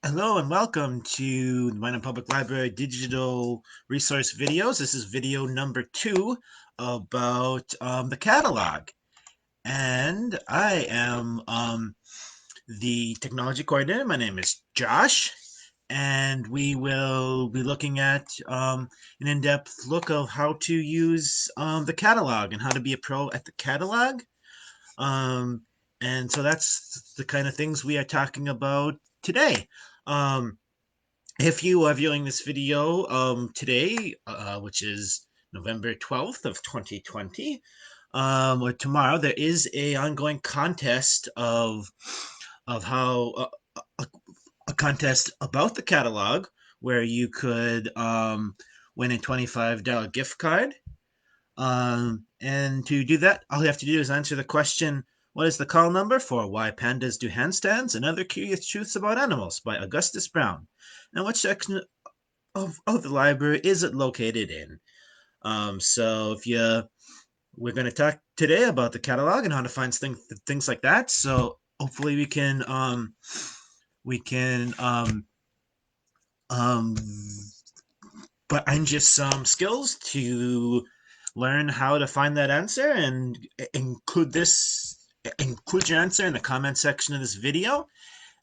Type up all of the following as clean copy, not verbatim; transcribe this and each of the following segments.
Hello and welcome to the Minot Public Library digital resource videos. This is video number 2 about the catalog. And I am the technology coordinator. My name is Josh. And we will be looking at an in-depth look of how to use the catalog and how to be a pro at the catalog. Um, and so that's the kind of things we are talking about today. Um, if you are viewing this video today, which is November 12th of 2020, or tomorrow, there is a ongoing contest of how a, a contest about the catalog where you could win a $25 gift card. And to do that, all you have to do is answer the question, what is the call number for Why Pandas Do Handstands and Other Curious Truths About Animals by Augustus Brown? And which section of the library is it located in? So if you, we're going to talk today about the catalog and how to find things like that. So hopefully we can um, find just some skills to learn how to find that answer and include your answer in the comment section of this video,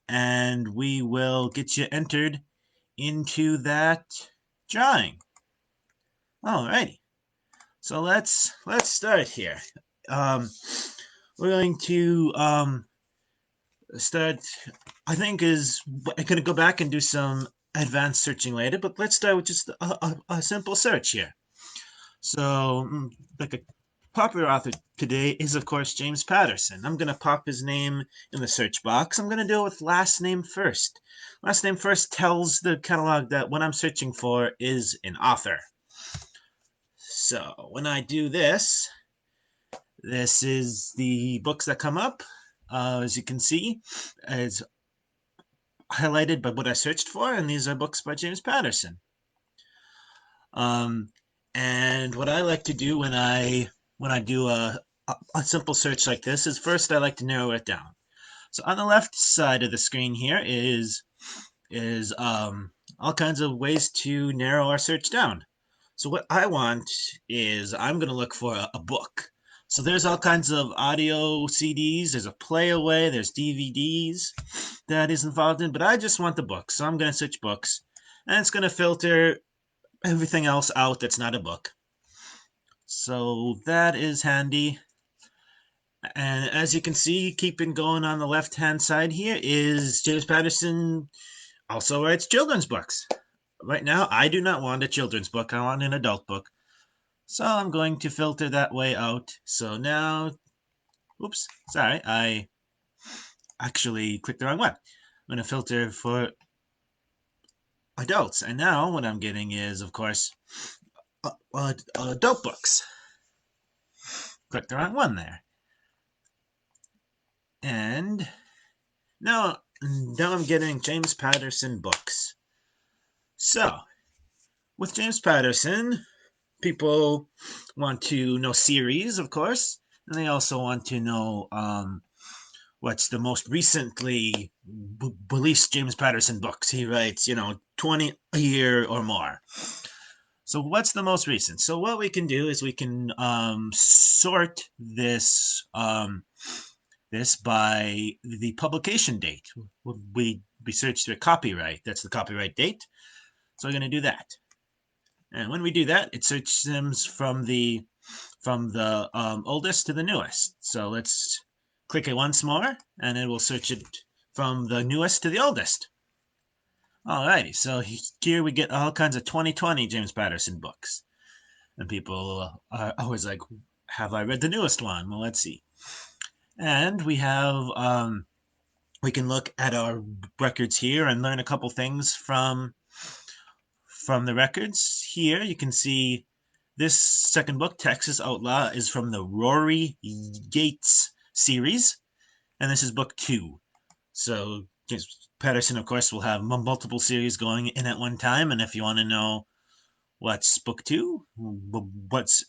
and we will get you entered into that drawing. Alrighty, so let's start here. We're going to start. I think is I'm gonna go back and do some advanced searching later, but let's start with just a simple search here. So, like a popular author today is, of course, James Patterson. I'm going to pop his name in the search box. I'm going to do it with last name first. Last name first tells the catalog that what I'm searching for is an author. So when I do this, this is the books that come up. As you can see, it's highlighted by what I searched for, and these are books by James Patterson. And what I like to do when I do a simple search like this is first I like to narrow it down. So on the left side of the screen here is all kinds of ways to narrow our search down. So what I want is I'm going to look for a book. So there's all kinds of audio CDs, there's a playaway, there's DVDs that is involved in, but I just want the book. So I'm going to search books, and it's going to filter everything else out that's not a book. So that is handy. And as you can see, keeping going on the left-hand side here is James Patterson also writes children's books. Right now, I do not want a children's book. I want an adult book. So I'm going to filter that way out. So now, oops, sorry, I actually clicked the wrong one. I'm going to filter for adults. And now what I'm getting is, of course, adult books. Click the wrong one there. And now I'm getting James Patterson books. So, with James Patterson, people want to know series, of course, and they also want to know what's the most recently released James Patterson books. He writes, 20 a year or more. So what's the most recent? So what we can do is we can sort this this by the publication date. We search the copyright. That's the copyright date. So we're going to do that. And when we do that, it searches them from the oldest to the newest. So let's click it once more, and it will search it from the newest to the oldest. Alrighty, so here we get all kinds of 2020 James Patterson books. And people are always like, have I read the newest one? Well, let's see. And we have, we can look at our records here and learn a couple things from the records. Here you can see this second book, Texas Outlaw, is from the Rory Yates series, and this is book 2. So James Patterson, of course, will have multiple series going in at one time, and if you want to know what's book 2, what's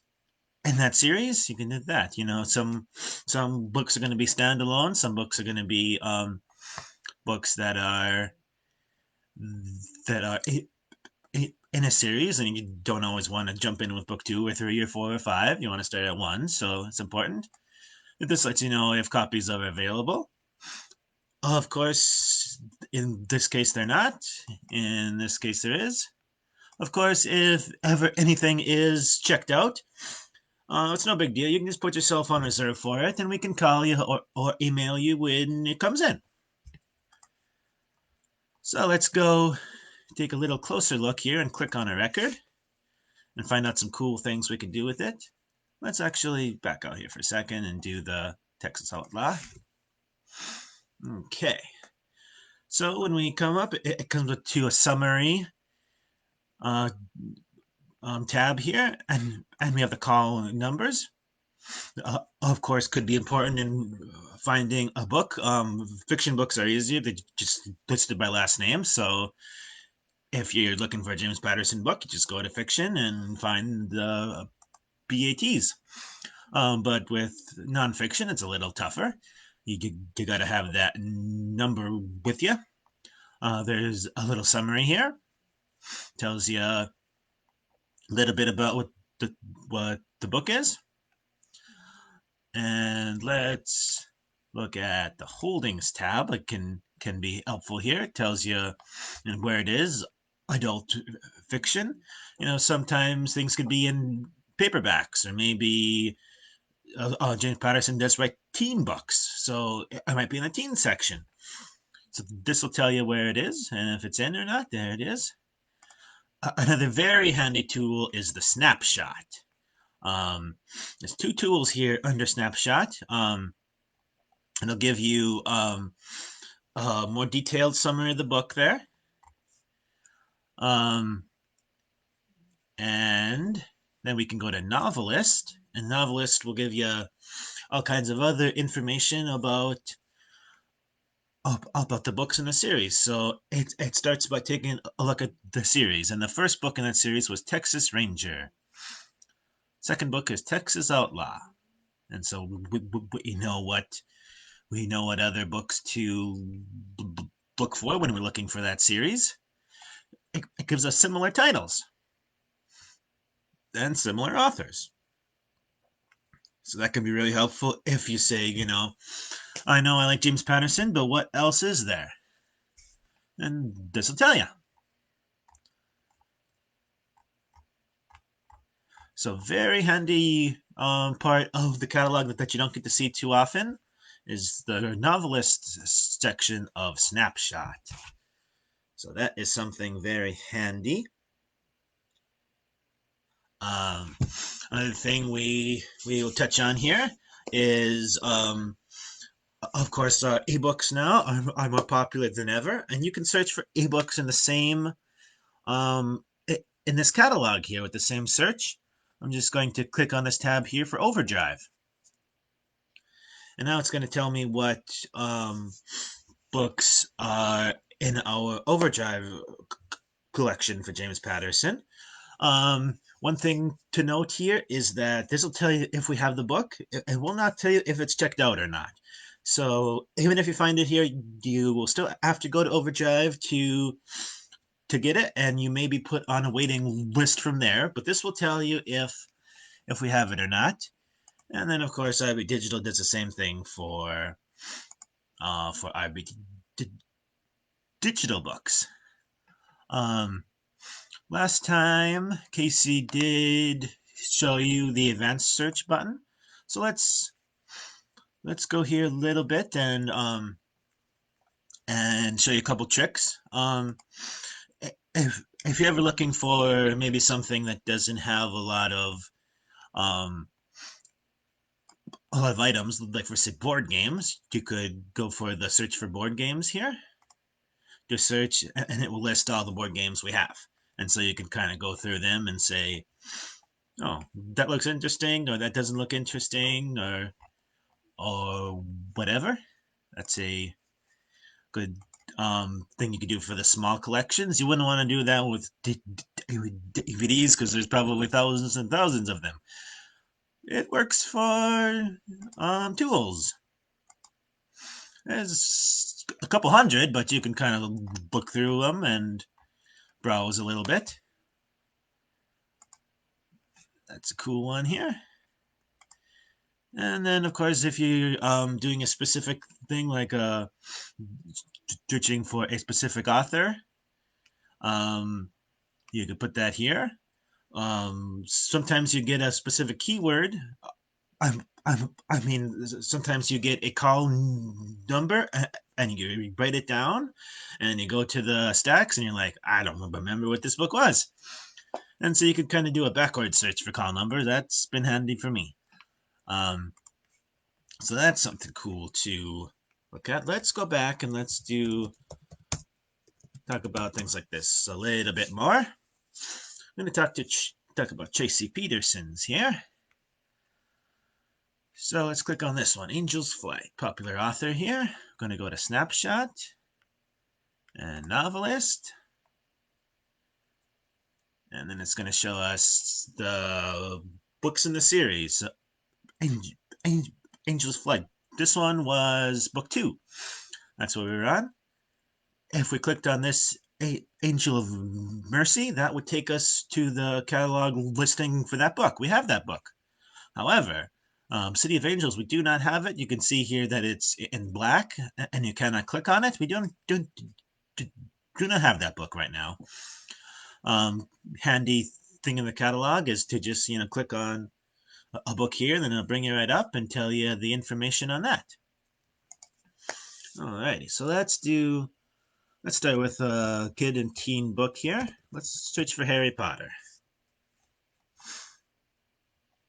in that series, you can do that. Some books are going to be standalone, some books are going to be books that are that are in a series, and you don't always want to jump in with book 2 or 3 or 4 or 5. You want to start at 1, so it's important. This lets you know if copies are available. Of course, in this case, they're not. In this case, there is. Of course, if ever anything is checked out, it's no big deal. You can just put yourself on reserve for it, and we can call you or email you when it comes in. So let's go take a little closer look here and click on a record and find out some cool things we can do with it. Let's actually back out here for a second and do the Texas Outlaw. Okay. So when we come up, it comes to a summary uh, tab here, and we have the call numbers. Of course, could be important in finding a book. Fiction books are easier; they just listed by last name. So if you're looking for a James Patterson book, you just go to fiction and find the BATs. But with nonfiction, it's a little tougher. You got to have that number with you. There's a little summary here. Tells you a little bit about what the book is. And let's look at the holdings tab. It can be helpful here. It tells you where it is. Adult fiction. Sometimes things could be in paperbacks, or maybe James Patterson does write teen books, so it might be in the teen section. So this will tell you where it is, and if it's in or not. There it is. Another very handy tool is the snapshot. There's 2 tools here under snapshot. And it'll give you a more detailed summary of the book there. And then we can go to Novelist, and Novelist will give you all kinds of other information about the books in the series. So it starts by taking a look at the series, and the first book in that series was Texas Ranger. Second book is Texas Outlaw, and so we know what other books to look for when we're looking for that series. It gives us similar titles and similar authors. So that can be really helpful if you say, I know I like James Patterson, but what else is there? And this will tell you. So very handy part of the catalog that you don't get to see too often is the novelist section of Snapshot. So that is something very handy. Another thing we will touch on here is, of course, ebooks now are more popular than ever, and you can search for ebooks in the same in this catalog here with the same search. I'm just going to click on this tab here for Overdrive, and now it's going to tell me what books are in our Overdrive collection for James Patterson. One thing to note here is that this will tell you if we have the book. It will not tell you if it's checked out or not. So even if you find it here, you will still have to go to Overdrive to get it, and you may be put on a waiting list from there. But this will tell you if we have it or not. And then of course IB Digital does the same thing for IB Digital books. Last time Casey did show you the advanced search button, so let's go here a little bit and show you a couple tricks. If you're ever looking for maybe something that doesn't have a lot of items, like for say board games, you could go for the search for board games here. Just search, and it will list all the board games we have. And so you can kind of go through them and say, oh, that looks interesting, or that doesn't look interesting, or whatever. That's a good thing you could do for the small collections. You wouldn't want to do that with DVDs because there's probably thousands and thousands of them. It works for tools. There's a couple hundred, but you can kind of look through them and browse a little bit. That's a cool one here. And then, of course, if you're doing a specific thing like searching for a specific author, um, you could put that here. Sometimes you get a specific keyword. I mean, sometimes you get a call number and you write it down and you go to the stacks and you're like, I don't remember what this book was. And so you could kind of do a backward search for call number. That's been handy for me. Um, so that's something cool to look at. Let's go back and let's talk about things like this a little bit more. I'm going to talk about Tracy Peterson's here. So let's click on this one, Angel's Flight, popular author here. I'm going to go to Snapshot and Novelist. And then it's going to show us the books in the series. Angel's Flight. This one was book 2. That's what we were on. If we clicked on this Angel of Mercy, that would take us to the catalog listing for that book. We have that book. However, City of Angels, we do not have it. You can see here that it's in black, and you cannot click on it. We do not have that book right now. Handy thing in the catalog is to just click on a book here, then it'll bring you right up and tell you the information on that. Alrighty, so let's start with a kid and teen book here. Let's search for Harry Potter.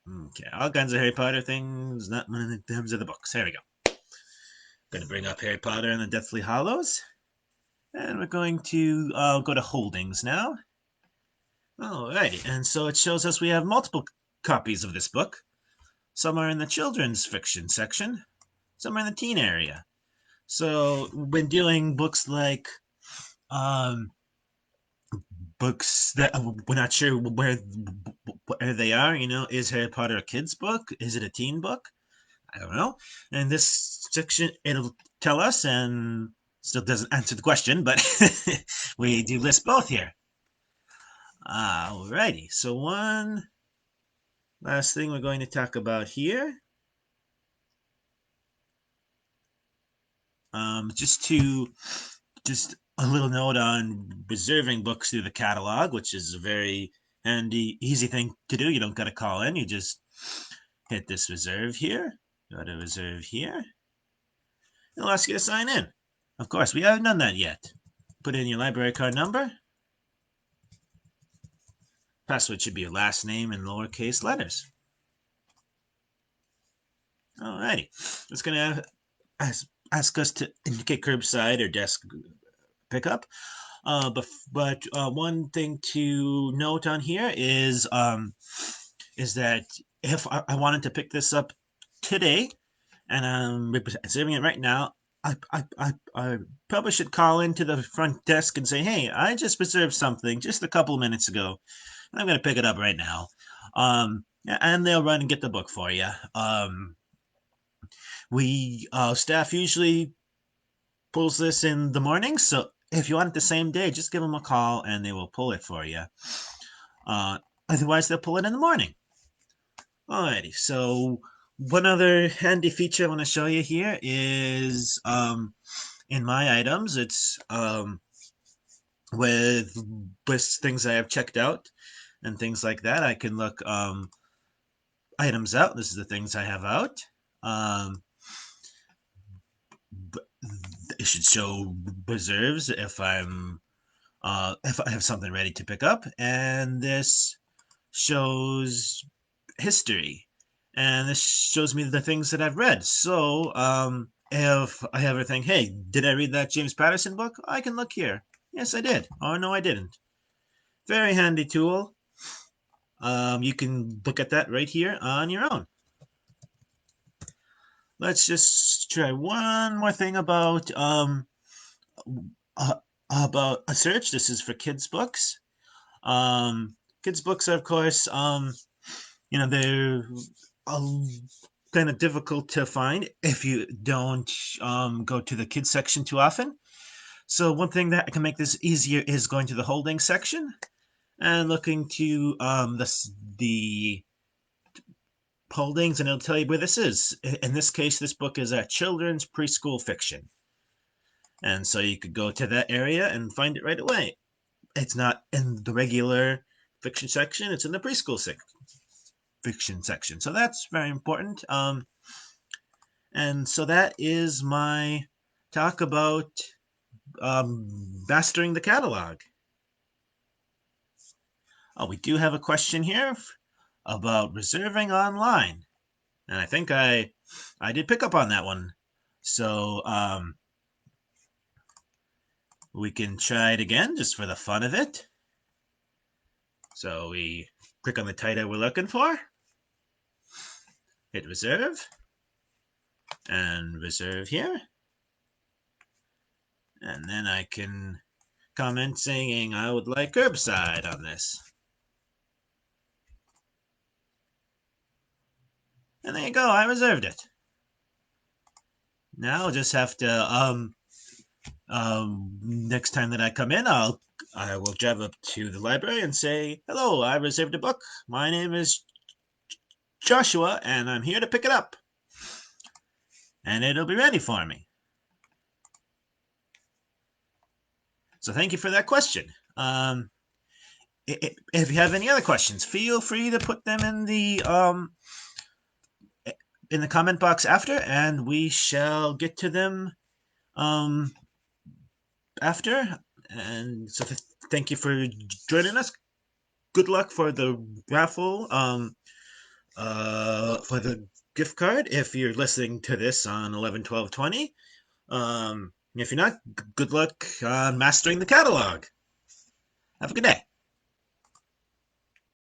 Okay, all kinds of Harry Potter things, not in terms of the books. Here we go. Going to bring up Harry Potter and the Deathly Hallows. And we're going to go to Holdings now. Alrighty, and so it shows us we have multiple copies of this book. Some are in the children's fiction section, some are in the teen area. So when dealing books like books that we're not sure where they are, is Harry Potter a kid's book? Is it a teen book? I don't know. In this section, it'll tell us, and still doesn't answer the question, but we do list both here. Alrighty, so one last thing we're going to talk about here. Just a little note on reserving books through the catalog, which is a very handy, easy thing to do. You don't got to call in. You just hit this reserve here. Go to reserve here. It'll ask you to sign in. Of course, we haven't done that yet. Put in your library card number. Password should be your last name in lowercase letters. Alrighty. It's going to ask us to indicate curbside or desk pickup. But one thing to note on here is that if I wanted to pick this up today and I'm reserving it right now, I probably should call into the front desk and say, hey, I just reserved something just a couple minutes ago, and I'm going to pick it up right now. And they'll run and get the book for you. Staff usually pulls this in the morning, so if you want it the same day, just give them a call and they will pull it for you. Otherwise, they'll pull it in the morning. Alrighty, so one other handy feature I want to show you here is in my items, it's with things I have checked out and things like that. I can look items out. This is the things I have out. It should show reserves if I have something ready to pick up, and this shows history, and this shows me the things that I've read. So if I ever think, hey, did I read that James Patterson book? I can look here. Yes, I did. Oh, no, I didn't. Very handy tool. You can look at that right here on your own. Let's just try one more thing about a search. This is for kids' books. Kids' books are, of course, they're kind of difficult to find if you don't go to the kids section too often. So one thing that can make this easier is going to the holding section and looking to the holdings, and it'll tell you where this is. In this case, this book is a children's preschool fiction. And so you could go to that area and find it right away. It's not in the regular fiction section, it's in the preschool fiction section. So that's very important. And so that is my talk about mastering the catalog. Oh, we do have a question here about reserving online. And I think I did pick up on that one. So we can try it again just for the fun of it. So we click on the title we're looking for, hit reserve, and reserve here. And then I can comment saying I would like curbside on this. And there you go, I reserved it. Now I'll just have to next time that I come in, I will drive up to the library and say, hello, I reserved a book. My name is Joshua, and I'm here to pick it up. And it'll be ready for me. So thank you for that question. If you have any other questions, feel free to put them in the comment box after, and we shall get to them after. And so thank you for joining us. Good luck for the raffle for the gift card if you're listening to this on 11/12/20. If you're not, good luck on mastering the catalog. Have a good day.